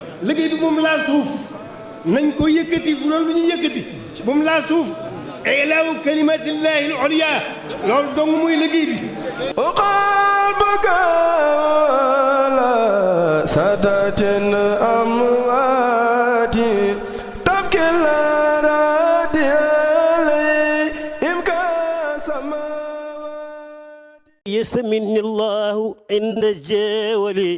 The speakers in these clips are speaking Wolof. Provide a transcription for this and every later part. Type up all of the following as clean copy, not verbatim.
liggéey bi moom laal suuf nañ ko yëkkati bu loolu lu ñuy yëkkati moom laal suuf ilaahu kalimatillahi al-ulya loolu dong muy liggéey bi qalbaka la sadatin amwati tabkil radiyalay imka samawati yasmini Allahu inda jawali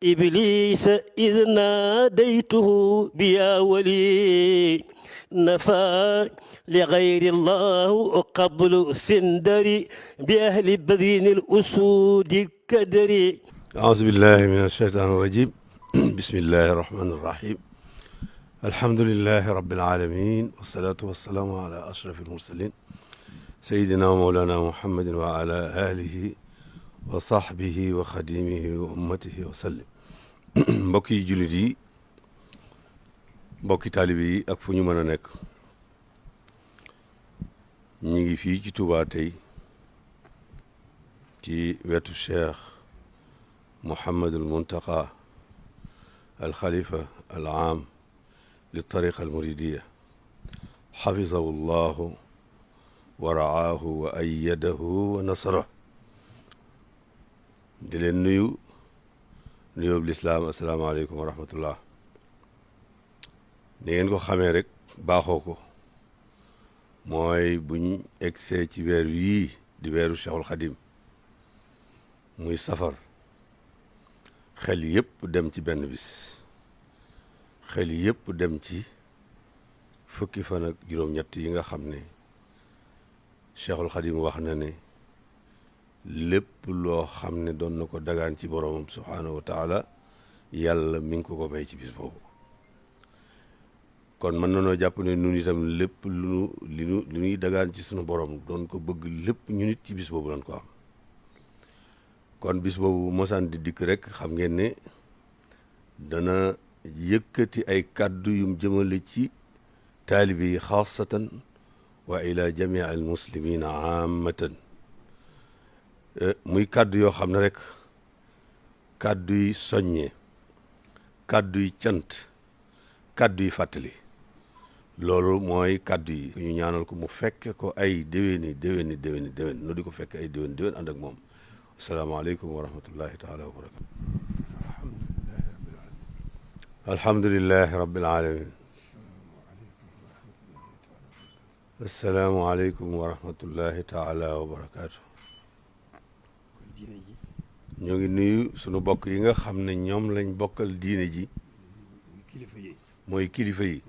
إبليس إذ ناديته بيا ولي نفى لغير الله قبل سندري بأهل بذين الأسود الكدري. أعوذ بالله من الشيطان الرجيم. بسم الله الرحمن الرحيم. الحمد لله رب العالمين والصلاة والسلام على أشرف المرسلين سيدنا ومولانا محمد وعلى آله wa sahbihi wa xadimihi wa ummatihi wa sallim. mbokki jullit yi mbokki taalibe yi ak fu ñu mën a nekk ñi ngi fii ci Touba tey ci wetu Cheikh Mouhamadul Muntaqa al xalifa al aam li tariqa al muridiya xafizahu llahu wa raahu wa ayyadahu wa nasarahu. di leen nuyu nuyoob lislaam asalaamaaleykum wa rahmatullah. ni ngeen ko xamee rek baaxoo ko mooy buñ egsee ci weer yii di weeru Cheikhul Xadim muy safar xel yëpp dem ci benn bis xel yëpp dem ci fukki fan ak juróom-ñett yi nga xam ne Cheikhul Xadim wax na ne lépp loo xam ne doon na ko dagaan ci boromam subhaanahu wa taala yàlla mi ngi ko may ci bis boobu. kon mën na noo jàpp ne ñun itam lépp lu ñuy dagaan ci sunu borom doon ko bëgg lépp ñu nit ci bis boobu doon ko am. kon bis boobu mosaan di dikk rek xam ngeen ne dana yëkkati ay kàddu yum jëmale ci taalibe yi xaasatan wa ila jamii al muslimina aamatan. muy kàddu yoo xam ne rek kàddu yi soññee kàddu yi cant kàddu yi fàttali loolu mooy kàddu yi ñu ñaanal ko mu fekke ko ay déwéni nu di ko fekke ay déwén ànd ak moom. asalaamaaleykum wa rahmatullahi taala wa barakatu. alhamdulilahi rabbil alamin. asalaamualeykum wa rahmatullahi taala wa barakatu. ñoo ngi nuyu sunu bokk yi nga xam ne ñoom lañ bokkal diine ji mooy kilifa yi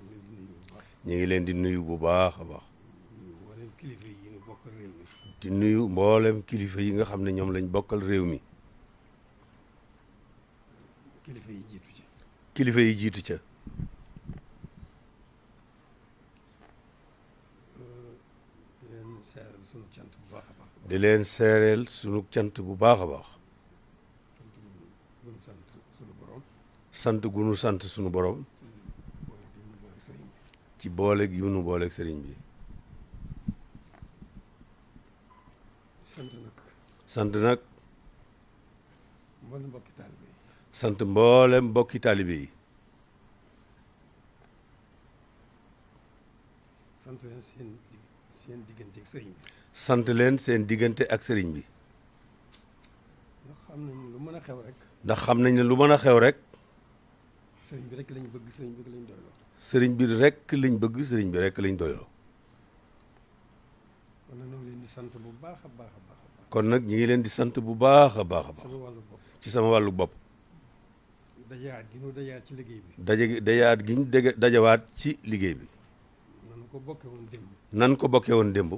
ñu ngi leen di nuyu bu baax a baax di nuyu mboolem kilifa yi nga xam ne ñoom lañ bokkal réew mi kilifa yi jiitu ca di leen seereel sunu cant bu baax a baax sant gu nu sant sunu borom ci boole gi nu booleeg sëriñ bi sant nag sant mboolem mbokki taalibe yi sant leen seen diggante ak sëriñ bi ndax xam nañ ne lu mën a xew rek sëriñ bi rek lañ bëgg sëriñ bi lañ doyloo. sëriñ bi rek lañ bëgg sëriñ bi rek lañ doyloo. kon nag ñu ngi leen di sant bu baax a baax a baax. kon nag ñu ngi leen di sant bu baax a baax a baax. ci sama wàllu bopp. dajawaat gi ñu dajawaat ci liggéey bi. dajawaat gi ñu dajawaat ci liggéey bi. nan ko bokke woon démb. nan ko bokke woon démb.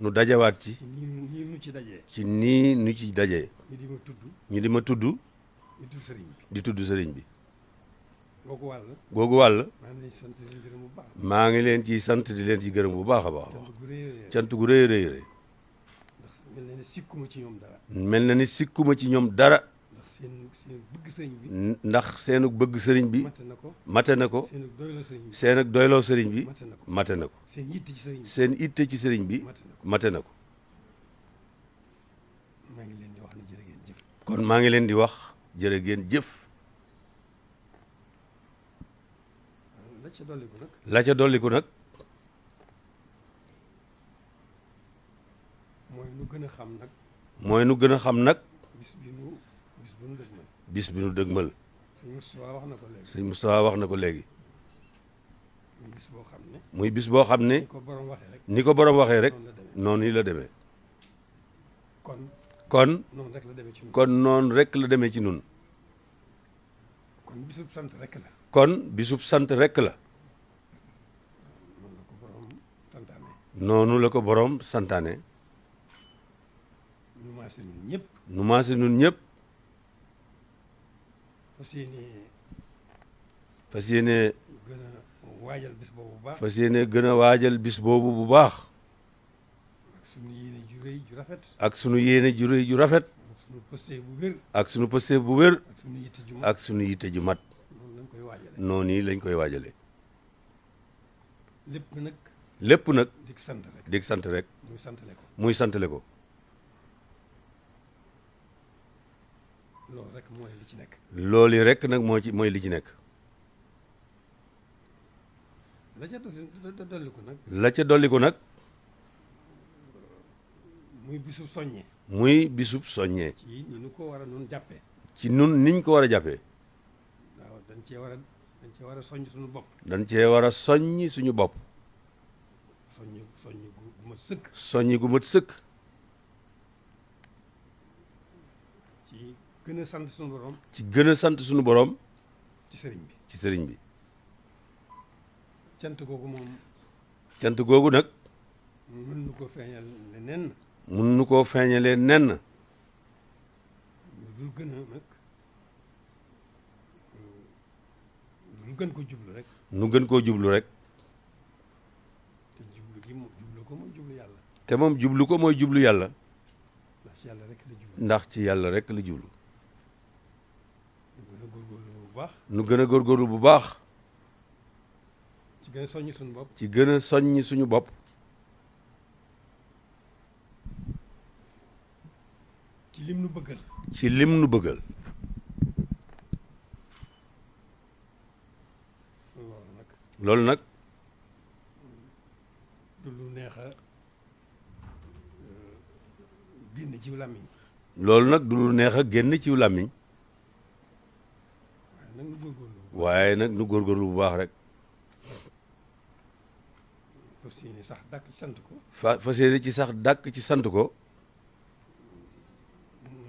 nu dajawaat ci. ci nii nu ci dajee. ci nii nu ci dajee. ñu di ma tudd. di tudd sëriñ bi. googu wàll. maa ngi leen ciy sant di leen ci gërëm bu baax a baax. cant gu rëy rëy rëy. mel na ni sikkuma ci ñoom dara. mel na ni sikkuma ci ñoom dara. ndax seen bëgg sëriñ bi. mate na ko. seen ak doyloo sëriñ bi. mate na ko. seen itte ci sëriñ bi. mate na ko. kon maa ngi leen di wax jërë ngeen jëf. la ca dolliku nag mooy nu gën a xam nag mooy nu gën a xam nag bis bu nu dëgmal. bis bi nu dëgmal. sëñ Moustapha wax na ko léegi. sëñ Moustapha wax na ko léegi. muy bis boo xam ne. muy bis boo xam ne ni ko borom waxee rek. ni ko borom waxee rek noonu la demee. noonu la demee. kon kon noonu rek la demee ci ñun. kon noonu rek la demee ci nun kon bisub sant rek la. kon bisub sant rek la. noonu la ko borom santaane. noonu la ko borom santaane. ñu maase ñun ñëpp. nu maase nun ñëpp fas yéene fas yéene gën a waajal bis boobu bu baax. fas yéene gën a waajal bis boobu bu baax. ak sunu yéene ju rëy ju rafet. ak sunu yéene ju rëy ju rafet. ak sunu posté bu wér. ak sunu pëste bu wér. ak sunu yitte ju mat. ak sunu yitte ju mat. noonu lañ koy waajale. noonu lañ koy waajale lépp nag lépp nag di sant rek. dig sant rek muy santale ko. muy santale ko. loolu rek mooy li ci nekk. loolu rek nag mooy li ci nekk. la ca dolliku nag. la ca dolliku nag muy bisub soññe. muy bisub soññee. ci ni nu ko war a nun jàppee. ci nun niñ ko war a jàppee. waaw dañ cee war a soññ suñu bopp. dañ cee war a soññi suñu bopp. soññ gu mat sëkk. soññi gu mat sëkk. ci gën a sant suñu borom. ci gën a sant suñu borom. ci sëriñ bi. ci sëriñ bi. cant googu moom. cant googu nag. mën nu ko feeñal ne nen. mun nu koo feeñalee nenn. lu gën a nag lu gën ko jublu rek. nu gën koo jublu rek. te jublu gi moom jublu ko mooy jublu yàlla. te moom jublu ko mooy jublu yàlla. ndax ci yàlla rek la jublu. ndax ci yàlla rek la jublu. ñu gën a góorgóorlu bu baax. nu gën a góorgóorlu bu baax. ci gën a soññ suñu bopp. ci gën a soññi suñu bopp. ci lim nu bëggal. ci lim nu bëggal. loolu nag loolu nag du lu neex a génn ci làmmiñ. loolu nag du lu neex a génn ci làmmiñ. waaye nag nu góorgóorlu. waaye nag nu góorgóorlu bu baax rek. fas yéene sax dàkk ci sant ko. fas yéene ci sax dàkk ci sant ko.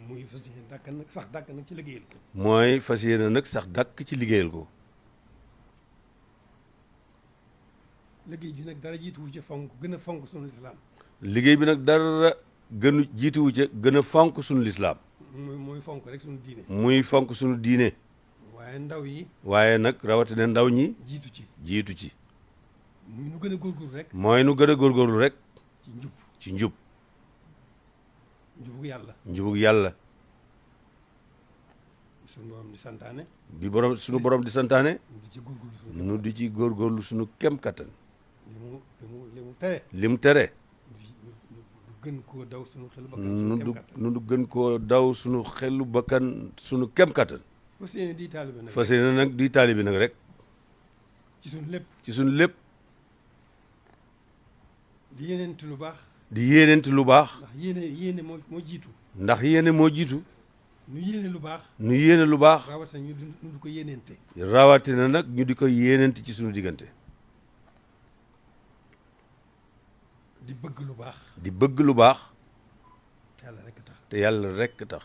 muy fas yéene dàkk nag sax dàkk nag ci liggéeyal ko. mooy fas yéene nag sax dàkk ci liggéeyal ko. liggéey bi nag dara jiituwu ci fonk gën a fonk sunu lislaam. liggéey bi nag dara gënu jiituwu ca gën a fonk suñu lislaam. mooy fonk rek sunu diine. muy fonk suñu diine. waaye ndaw yi. waaye nag rawatina ndaw ñi. jiitu ci. jiitu ci. muy nu gën a góorgóorlu rek. mooy nu gën a góorgóorlu rek. ci njub. ci njub. njubug yàlla. njubug yàlla. sunu borom di santaane. bi sunu borom di santaane. nu di ci góorgóorlu sunu. nu di ci góorgóorlu sunu kem kattan. li mu tere. lim tere. nu gën koo daw sunu xelu bakkan. sunu kem kattan. nu gën koo daw sunu xelu bakkan sunu kem kattan. fas yéene di taalibe nag. fas yéene nag di taalibe nag rek. ci sunu lépp. ci sunu lépp. di yéeneenti lu baax. di yéeneenti lu baax. ndax yéene moo jiitu. ndax yéene moo jiitu. nu yéene lu baax. nu yéene lu baax. rawatina ñu du ko yéeneente. rawatina nag ñu di ko yéeneenti ci sunu diggante. di bëgg lu baax. di bëgg lu baax. te yàlla rek tax. te yàlla rek tax.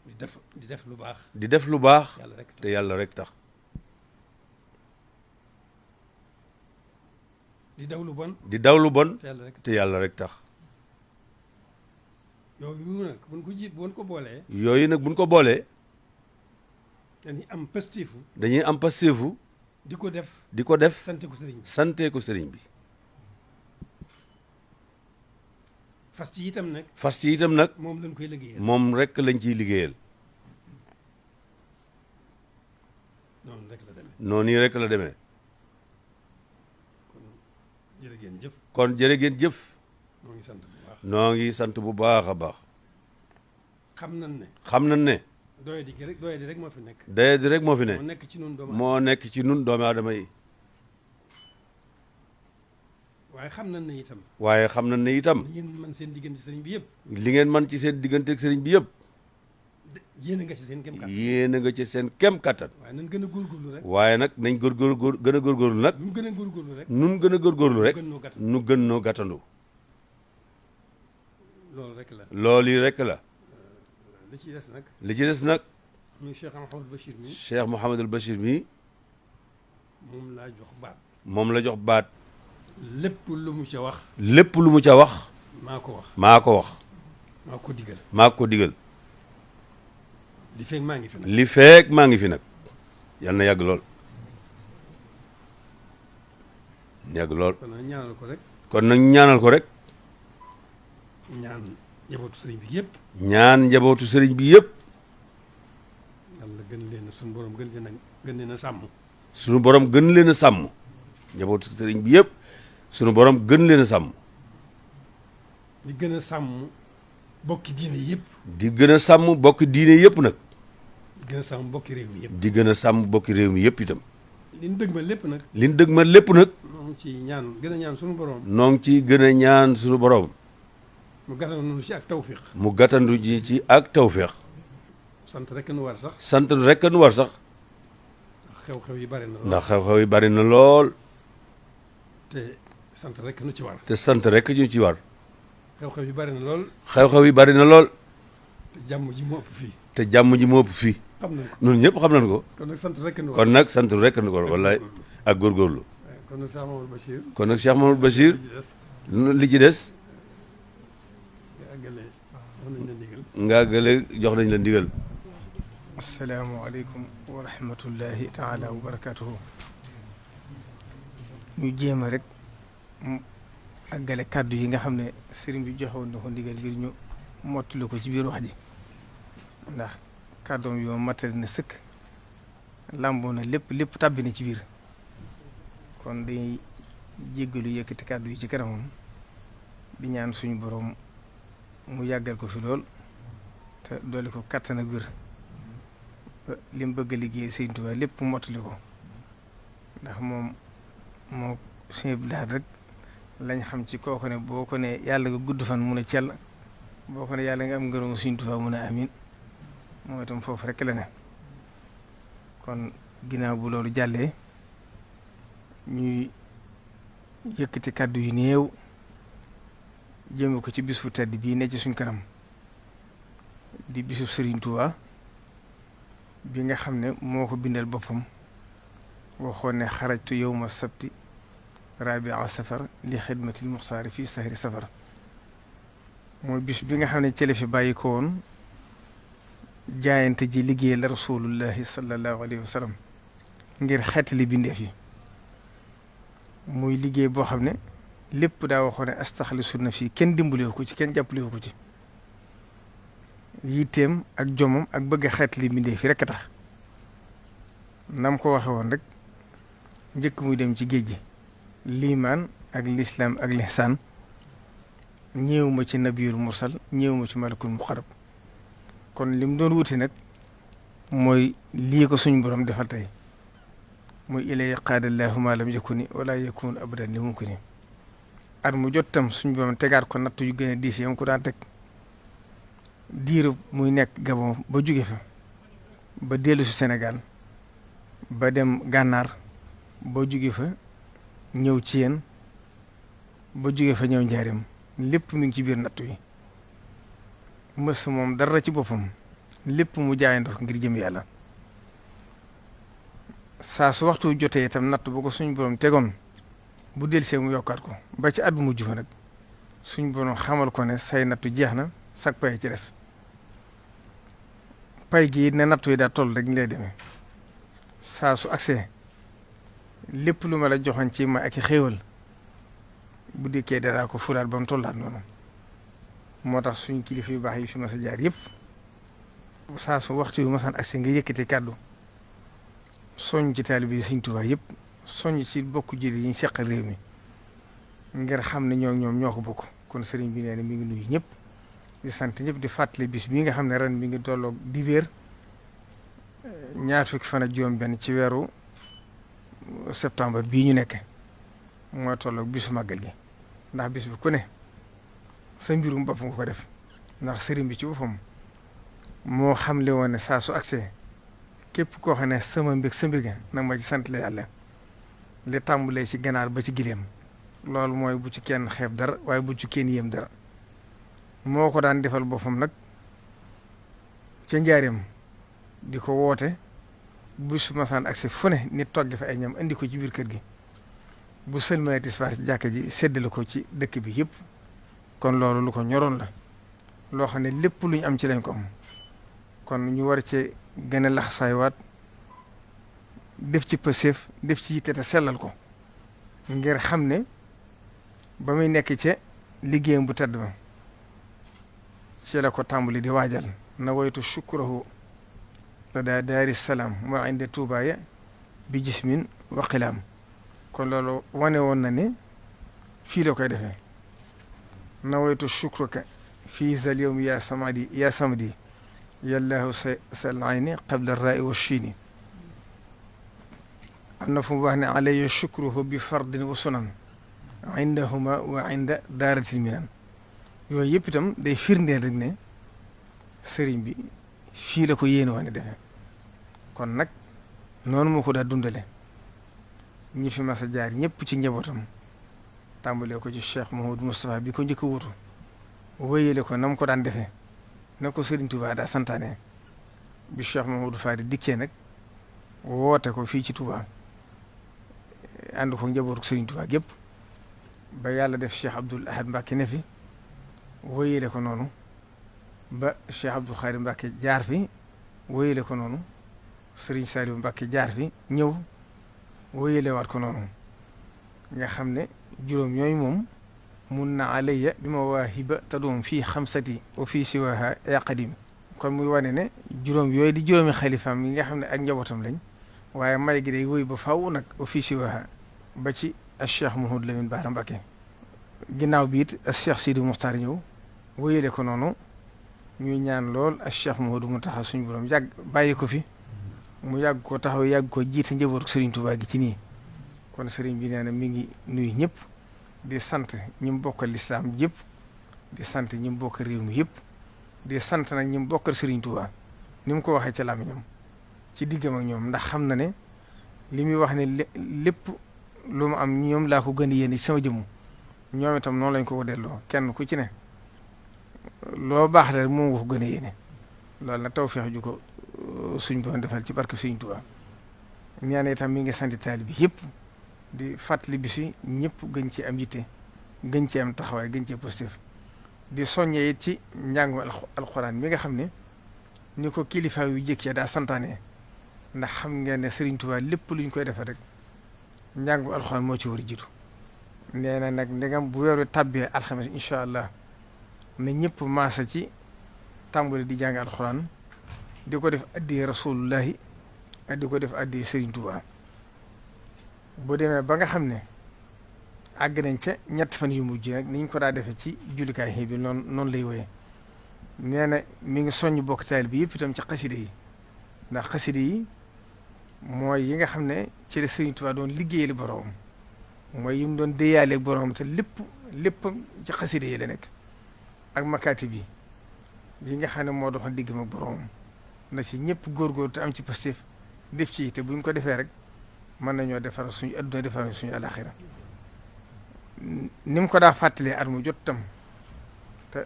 di def lu baax. di def lu baax. yàlla rek tax. te yàlla rek tax. di daw lu bon. di daw lu bon. te yàlla rek te yàlla rek tax. yooyu nag buñ ko boolee. yooyu nag buñ ko boolee. dañuy am pastifu. dañuy am pasteefu. di ko def. di ko def. sante ko sëriñ bi. sante ko sëriñ bi. fas ci itam nag. fas ci itam nag. moom lañ koy liggéeyal. moom rek lañ ciy liggéeyal. noonu rek la demee. noonu yi rek la demee. jërë ngeen jëf. kon jërë ngeen jëf. moo ngi sant bu baax. noo ngi sant bu baax a baax. xam nañ ne. xam nañ ne. doye di rek moo fi nekk. doye di rek moo fi ne. moo nekk ci nun doomu moo nekk ci nun doomu aadama yi. waaye xam nañ ne itam. waaye xam nañ ne itam. li ngeen mën seen diggante sëriñ bi yëpp. li ngeen mën ci seen diggante ak sëriñ bi yëpp. yéen a nga ci seen kem kattan. yéen a nga ci seen kem kattan. waaye nañ gën a góorgóorlu rek. waaye nag nañ gën a góorgóorlu nag. nu gën a góorgóorlu rek. nun gën a góorgóorlu rek. nu gën noo gàttandu. nu gën noo gàttandu. loolu rek la. loolu yi rek la. li ci des nag. li ci des nag. muy Cheikh Mouhamadul Bachir mi. Cheikh Mouhamadul Bachir mi. moom laa jox baat. moom la jox baat. lépp lu mu ca wax. lépp lu mu ca wax. maa ko wax. maa ko wax. maa ko digal. maa ko digal. li feeg maa ngi fi nag. li feeg maa ngi fi nag. yal na yàgg lool. yàgg lool. kon nag ñaanal ko rek. kon nag ñaanal ko rek. ñaan njabootu sëriñ bi yëpp. ñaan njabootu sëriñ bi yëpp. yàlla gën leen suñu borom gën leen a sàmm. suñu borom gën leen a sàmm. njabootu sëriñ bi yëpp. suñu borom gën leen a sàmm. di gën a sàmm bokki diine yëpp. di gën a sàmm bokki diine yëpp nag. di gën a sàmm bokki réew mi yëpp. di gën a sàmm bokki réew mi yëpp itam. li ñu dëgg ma lépp nag. li ñu dëgg ma lépp nag. noo ngi ci ñaan gën a ñaan suñu borom. noo ngi ci gën a ñaan suñu borom. mu gàttandu ci ak tawfiq. mu gàttandu ji ci ak tawféex. sant rek nu war sax. sant rek nu war sax. xew-xew yi bari na lool. ndax xew-xew yi bari na lool. te sant rek nu ci war. te sant rek ñu ci war. xew-xew yi bari na lool. xew-xew yi bari na lool. te jàmm ji moo ëpp fii. te jàmm ji moo ëpp fii. xam nañ ko ñun ñëpp xam nañ ko. kon nag sant rek nu war. kon nag sant rek nu ko war wallaay ak góorgóorlu. kon nag Cheikh Mamadou Bachir. kon nag Cheikh Mamadou Bachir li ci des. nga àggale jox nañ la ndigal. asalaamaaleykum wa rahmatullahi taala wa barakatuhu. ñu jéem a rek mu àggale kàddu yi nga xam ne sëriñ bi joxewoon na ko ndigal ngir ñu mottali ko ci biir wax ji ndax kàddoom yoo matal na sëkk làmboo na lépp tàbbi na ci biir kon dañuy jéggalu yëkkati kàddu yi ci kanamam di ñaan suñu borom mu yàggal ko fi lool te doole ko kàttan ak wér li mu bëgg a liggéey Sëriñ Tuubaa lépp mottali ko ndax moom moo suñu bilaat rek lañ xam ci kooku ne boo ko ne yàlla nga gudd fan mun a cell boo ko ne yàlla nga am ngërëm Sëriñ Tuubaa mun a amin moo itam foofu rek la ne kon ginnaaw bu loolu jàllee ñuy yëkkati kàddu yu néew jëme ko ci bis bu tedd bii ne ci suñ kanam di bisu Sëriñ Tuubaa bi nga xam ne moo ko bindal boppam waxoon ne xarajtu yawma sabti rabia safar li xidmatil muxtaari fii sahri safar mooy bis bi nga xam ne cële fi bàyyi ko woon jaayante ji liggéey la rasulullahi sallallahu alayhi wa sallam ngir xeetali bindeef yi muy liggéey boo xam ne lépp daa waxoon ne astaxlisu na fii kenn dimbalewu ko ci kenn jàppalewu ko ci yitteem ak jomam ak bëgg a xeetali bindeef yi rekk a tax nam ko waxe woon rek njëkk muy dem ci géej gi liimaan ak lislaam ak lihsaan ñëwuma ci nabiyul mursal ñëwuma ci malakul muqarrab kon lim doon wuti nag mooy lii ko suñ borom defal tey muy ilay qaadallahu ma lam yakuni wala yakun abadan li mumkini at mu jot tam suñ borom tegaat ko natt yu gën a diis yam ko daan teg diiru muy nekk Gabon ba jóge fa ba dellu si Sénégal ba dem gànnaar ba jóge fa ñëw ci yéen ba jóge fa ñëw njaareem lépp mi ngi ci biir nattu yi mës moom dara ci boppam lépp mu jaayandoo ko ngir jëm yàlla saa su waxtu jotee itam natt ba ko suñ borom tegoon bu delsee mu yokkaat ko ba ci at bu mujj fa nag suñ borom xamal ko ne say nattu jeex na sag pay ci des pay gi ne nattu yi daa toll rek ñu lay demee saa su agsee lépp lu ma la joxoon ci ma ak i xéewal bu dikkee daraa ko fulaat ba mu tollaat noonu moo tax suñ kilifa yu baax yi fi ma sa jaar yëpp saa su waxtu yu masaan agsi nga yëkkati kàddu soññ ci taalibe yi Sëriñ Tuubaa yëpp soññ ci bokk jëli yi ñu seqal réew mi ngir xam ne ñoom ñoo ko bokk kon sëriñ bi nee na mi ngi nuyu ñëpp di sant ñëpp di fàttali bis bii nga xam ne ren mi ngi tolloog dibéer ñaar fukki fan ak juróom-benn ci weeru septembre bii ñu nekk mooy tolloog bisu màggal gi ndax bis bi ku ne sa mbirum bopp nga ko def ndax sëriñ bi ci boppam moo xamle woon ne saa su accès képp koo xam ne sama mbég sa mbég nag ma ci sant la yàlla li tàmbulee ci ganaar ba ci gileem loolu mooy bu ci kenn xeeb dara waaye bu ci kenn yéem dara moo ko daan defal boppam nag ca njaareem di ko woote bu su masaan accès fu ne nit togg fa ay ñam indi ko ci biir kër gi bu sëlmay tisbaar ci jàkka ji séddale ko ci dëkk bi yëpp kon loolu lu ko ñoroon la loo xam ne lépp lu ñu am ci lañ ko am kon ñu war cee gën a lax saaywaat def ci pëseef def ci yitte te sellal ko ngir xam ne ba muy nekk ca liggéeyam bu tedd ba ci la ko tàmbali di waajal na woytu shukrahu te daa daari salaam moo inde tuubaaya bi jismin wa xilaam kon loolu wane woon na ne fii la koy defee na woytu shukruka fii zal yawmi yaa samadi yallaahu sal ayni qabla rai wa chiini am na fu mu wax ne alayya shukruhu bi fardin wa sunan indahuma wa inda daaratil minan yooyu yëpp itam day firndeel rek ne sëriñ bi fii la ko yéene woon defee kon nag noonu moo ko daa dundale ñi fi mas a jaar ñëpp ci njabootam tàmbalee ko ci Cheikh Mouhamadou Moustapha bi ko njëkk a wutu wéyale ko na mu ko daan defee na ko Sëriñ Touba daa santaane bi Cheikh Mouhamadou Fadi dikkee nag woote ko fii ci Touba ànd ko njabootu Sëriñ Touba gépp ba yàlla def Cheikh Abdoul Ahad Mbacke ne fi wéyale ko noonu ba Cheikh Abdou Khari Mbacke jaar fi wéyale ko noonu Serigne Saliou Mbacke jaar fi ñëw wéyale waat ko noonu nga xam ne juróom yooyu moom mun na alayya bi ma waahiba tadoom fii xamsati wa fii siwaha ya qadim kon muy wane ne juróom yooyu di juróomi xalifaam yi nga xam ne ak njabootam lañ waaye may gi day wéy ba faw nag wa fii siwaha ba ci Cheikh Mouhamadou Lamine Bara Mbacke ginnaaw bi it Cheikh Sidi Moukhtar ñëw wéyale ko noonu ñuy ñaan lool ak Cheikh Mouhamadou Mountakha suñu borom yàgg bàyyi ko fi mu yàgg ko taxaw yàgg ko jiite njabootu Serigne Touba gi ci nii kon Serigne bi nee na mi ngi nuyu ñëpp di sant ñi mu bokkal lislaam yëpp di sant ñi mu bokkal réew mi yëpp di sant nag ñi mu bokkal Serigne Touba ni mu ko waxee ca làmmiñam ci diggam ak ñoom ndax xam na ne li muy wax ne lépp lu mu am ñoom laa ko gën a yéene ci sama jëmm ñoom itam noonu lañ ko delloo kenn ku ci ne loo baax rek moom nga ko gën a yéene loolu nag tawfeex ju ko suñ borom defal ci barke Sëriñ Tuubaa ñaan itam mi ngi sant taalibe bi yëpp di fàttali bis yi ñëpp gën ci am yitte gën ci am taxawaay gën ci positif di soññee it ci njàngum alxuraan mi nga xam ne ni ko kilifa yu jëkkee daa santaane ndax xam ngeen ne Sëriñ Tuubaa lépp luñ koy defee rek njàngum alxuraan moo ci war a jiitu nee na nag ndegam bu weeru tàbbee alxames incha allah na ñëpp maasa ci tàmbali di jàng alxuraan di ko def addi rasulullahi ak di ko def addi Sëriñ Tuubaa bu demee ba nga xam ne àgg nañ ca ñett fan yu mujj nag ni ñu ko daa defee ci jullikaay xëy bi noonu lay woyee nee na mi ngi soññ bokk taal bi yëpp itam ci xaside yi ndax xaside yi mooy yi nga xam ne ci la Sëriñ Tuubaa doon liggéeyal boroom mooy yi mu doon déyaaleeg boroom te lépp ci xaside yi la nekk ak makaati bi yi nga xam ne moo doxoon diggam ak boroom na ci ñëpp góorgóor te am ci positif def ci te buñ ko defee rek mën nañoo defar suñu adduna defar suñu alaxira ni mu ko daa fàttalee at mu jot tam te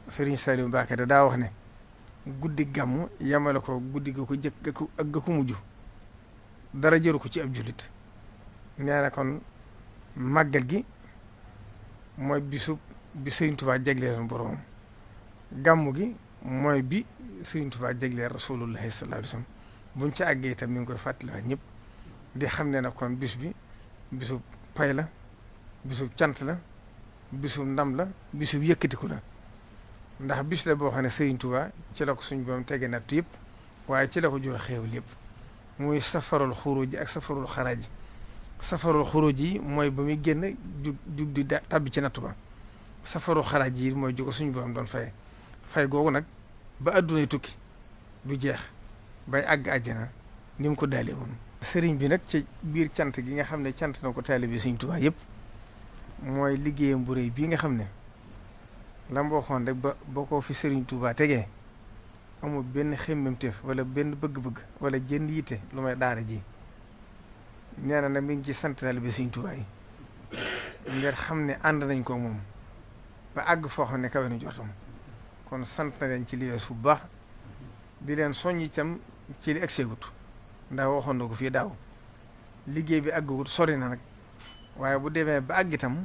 Serigne Saliou Mbacké da daa wax ne guddi gàmm yamale ko guddi ga ko jëkk ak ga ko mujj dara jëru ko ci ab jullit nee na kon màggal gi mooy bi Serigne Touba jagleeloon boroom gàmmu gi mooy bi Serigne Touba jagleel rasulullahi sallallahu alayhi wa sallam buñ ci àggee itam mi ngi koy fàttaliwaat ñëpp di xam ne nag kon bis bi bisub pay la bisub cant la bisub ndam la bisub yëkkatiku la ndax bis la boo xam ne Serigne Touba ci la ko suñ boom tege natt yëpp waaye ci la ko jox xéewal yëpp muy safarul xuruj ak safarul xaraaj safarul xuruj yi mooy ba muy génn jug di tàbbi ci nattu ba safarul xaraaj yi mooy jóge suñu boom doon fay googu nag ba addunay tukki du jeex bay àgg àjjana ni mu ko daalee woon. sëriñ bi nag ci biir cant gi nga xam ne cant na ko taalibe Sëriñ Tuubaa yëpp mooy liggéeyam bu rëy bii nga xam ne la ma waxoon rek ba ko fi Sëriñ Tuubaa tegee amul benn xemmemteef wala benn bëgg-bëgg wala jënd yitte lu may daara ji nee na nag mi ngi ci sant taalibe Sëriñ Tuubaa yi ngir xam ne ànd nañ ko moom ba àgg foo xam ne kawe na jortam kon sant na leen ci li weesu bu baax di leen soññ itam ci li egseegut ndax waxoon na ko fii daaw liggéey bi àgguwut sori na nag waaye bu demee ba àgg itam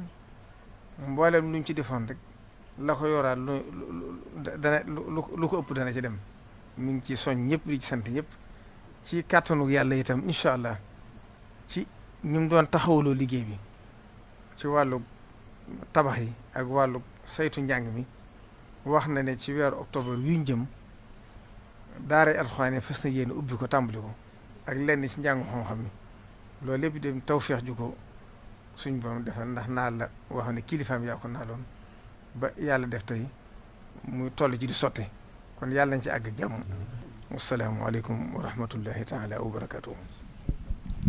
mboolem luñ ci defoon rek la ko yoraat lu ko ëpp dana ci dem mi ngi ci soñ ñëpp di ci sant ñëpp ci kàttanu yàlla itam incha allah ci ñu mu doon taxawaloo liggéey bi ci wàllu tabax yi ak wàllu saytu njàng mi wax na ne ci weeru octobre wi ñu jëm daara alxuraan fas na yéene ubbi ko tàmbali ko ak lenn ci njàngu xam-xam mi loolu lépp dem tawfeex ju ko suñ borom defal ndax naal la wax ne kilifaam yaa ko naaloon ba yàlla def tey muy toll ci di sotte kon yàlla nañ ci àgg jàmm. wasalaamualeykum wa rahmatullahi taala wa barakatuhu.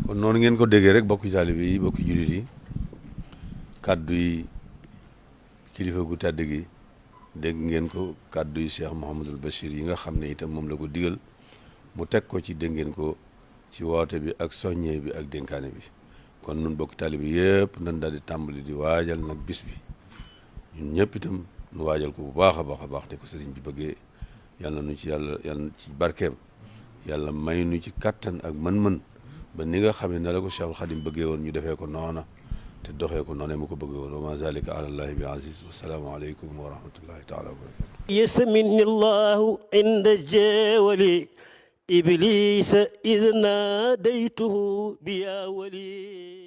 kon noonu ngeen ko déggee rek bokki taalibe yi bokki jullit yi kàddu yi kilifa gu tàdd gi dégg ngeen ko kàddu yi Cheikh Mouhamadul Bachir yi nga xam ne itam moom la ko digal mu teg ko ci dégg ngeen ko ci woote bi ak soññee bi ak dénkaane bi kon nun bokki taalibe yëpp nan daal di tàmbali di waajal nag bis bi ñun ñëpp itam nu waajal ko bu baax a baax a baax ne ko sëriñ bi bëggee yàlla nu ci yàlla ci barkeem yàlla may nu ci kattan ak mën-mën ba ni nga xam ne la ko Cheikhul Khadim bëggee woon ñu defee ko noona te doxee ko noonu mu ko bëggee woon wa ma zalika ala allahi bi aziz wasalaamu aleykum wa rahmatullahi taala wa barakatu يسمني الله عند الجاول إبليس إذ ناديته بيا ولي